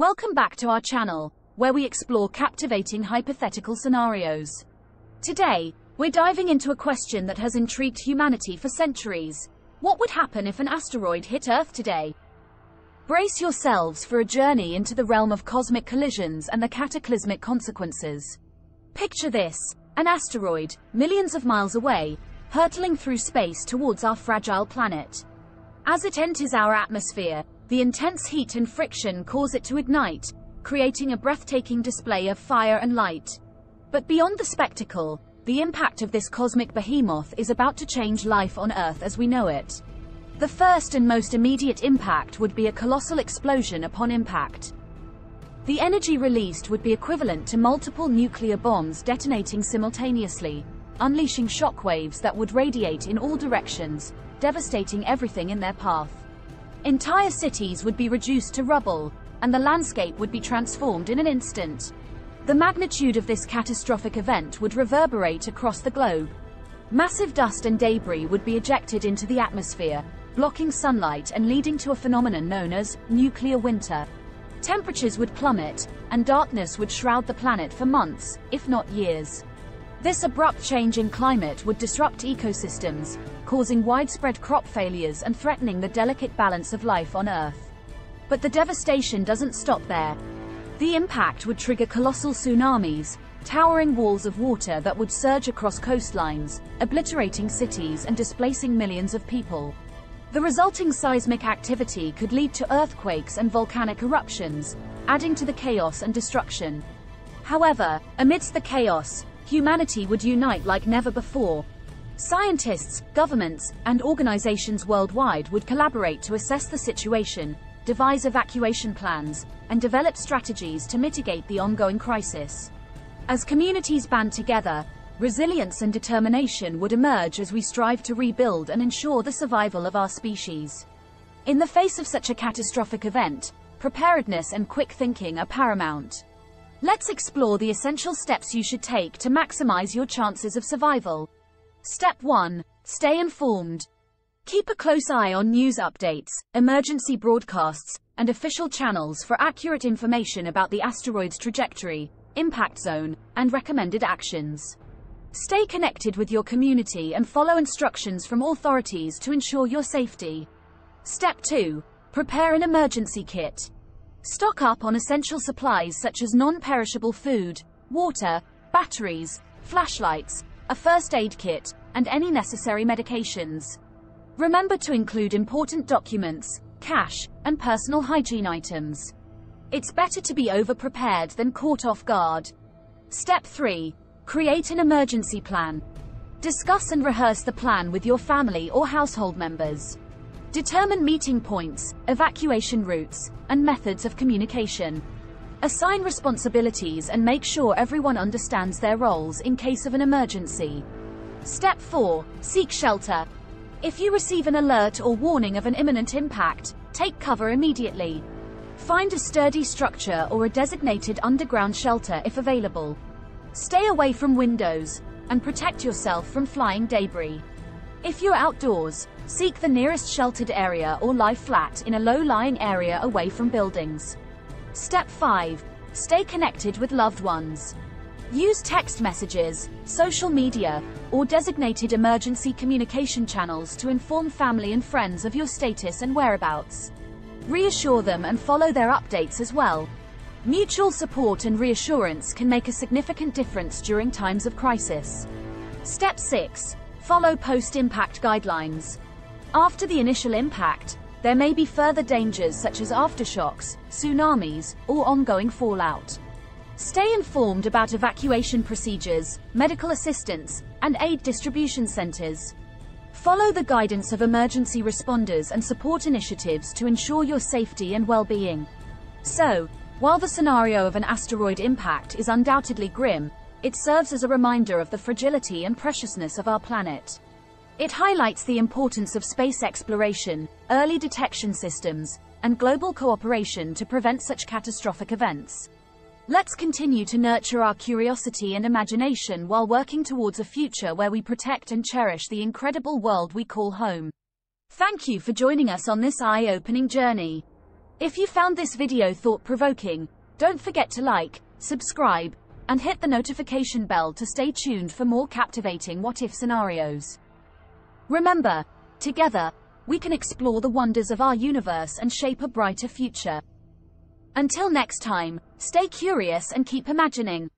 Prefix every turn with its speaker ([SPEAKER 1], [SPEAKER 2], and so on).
[SPEAKER 1] Welcome back to our channel, where we explore captivating hypothetical scenarios. Today, we're diving into a question that has intrigued humanity for centuries. What would happen if an asteroid hit Earth today? Brace yourselves for a journey into the realm of cosmic collisions and the cataclysmic consequences. Picture this: an asteroid, millions of miles away, hurtling through space towards our fragile planet. As it enters our atmosphere, the intense heat and friction cause it to ignite, creating a breathtaking display of fire and light. But beyond the spectacle, the impact of this cosmic behemoth is about to change life on Earth as we know it. The first and most immediate impact would be a colossal explosion upon impact. The energy released would be equivalent to multiple nuclear bombs detonating simultaneously, unleashing shockwaves that would radiate in all directions, devastating everything in their path. Entire cities would be reduced to rubble, and the landscape would be transformed in an instant. The magnitude of this catastrophic event would reverberate across the globe. Massive dust and debris would be ejected into the atmosphere, blocking sunlight and leading to a phenomenon known as nuclear winter. Temperatures would plummet, and darkness would shroud the planet for months, if not years. This abrupt change in climate would disrupt ecosystems, causing widespread crop failures and threatening the delicate balance of life on Earth. But the devastation doesn't stop there. The impact would trigger colossal tsunamis, towering walls of water that would surge across coastlines, obliterating cities and displacing millions of people. The resulting seismic activity could lead to earthquakes and volcanic eruptions, adding to the chaos and destruction. However, amidst the chaos, humanity would unite like never before. Scientists, governments, and organizations worldwide would collaborate to assess the situation, devise evacuation plans, and develop strategies to mitigate the ongoing crisis. As communities band together, resilience and determination would emerge as we strive to rebuild and ensure the survival of our species. In the face of such a catastrophic event, preparedness and quick thinking are paramount. Let's explore the essential steps you should take to maximize your chances of survival. Step 1. Stay informed. Keep a close eye on news updates, emergency broadcasts, and official channels for accurate information about the asteroid's trajectory, impact zone, and recommended actions. Stay connected with your community and follow instructions from authorities to ensure your safety. Step 2. Prepare an emergency kit. Stock up on essential supplies such as non-perishable food, water, batteries, flashlights, a first aid kit, and any necessary medications. Remember to include important documents, cash, and personal hygiene items. It's better to be over-prepared than caught off guard. Step 3. Create an emergency plan. Discuss and rehearse the plan with your family or household members. Determine meeting points, evacuation routes, and methods of communication. Assign responsibilities and make sure everyone understands their roles in case of an emergency. Step 4. Seek shelter. If you receive an alert or warning of an imminent impact, take cover immediately. Find a sturdy structure or a designated underground shelter if available. Stay away from windows, and protect yourself from flying debris. If you're outdoors, seek the nearest sheltered area or lie flat in a low-lying area away from buildings. Step 5. Stay connected with loved ones. Use text messages, social media, or designated emergency communication channels to inform family and friends of your status and whereabouts. Reassure them and follow their updates as well. Mutual support and reassurance can make a significant difference during times of crisis. Step 6. Follow post-impact guidelines. After the initial impact, there may be further dangers such as aftershocks, tsunamis, or ongoing fallout. Stay informed about evacuation procedures, medical assistance, and aid distribution centers. Follow the guidance of emergency responders and support initiatives to ensure your safety and well-being. So, while the scenario of an asteroid impact is undoubtedly grim, it serves as a reminder of the fragility and preciousness of our planet. It highlights the importance of space exploration, early detection systems, and global cooperation to prevent such catastrophic events. Let's continue to nurture our curiosity and imagination while working towards a future where we protect and cherish the incredible world we call home. Thank you for joining us on this eye-opening journey. If you found this video thought-provoking, don't forget to like, subscribe, and hit the notification bell to stay tuned for more captivating what-if scenarios. Remember, together, we can explore the wonders of our universe and shape a brighter future. Until next time, stay curious and keep imagining.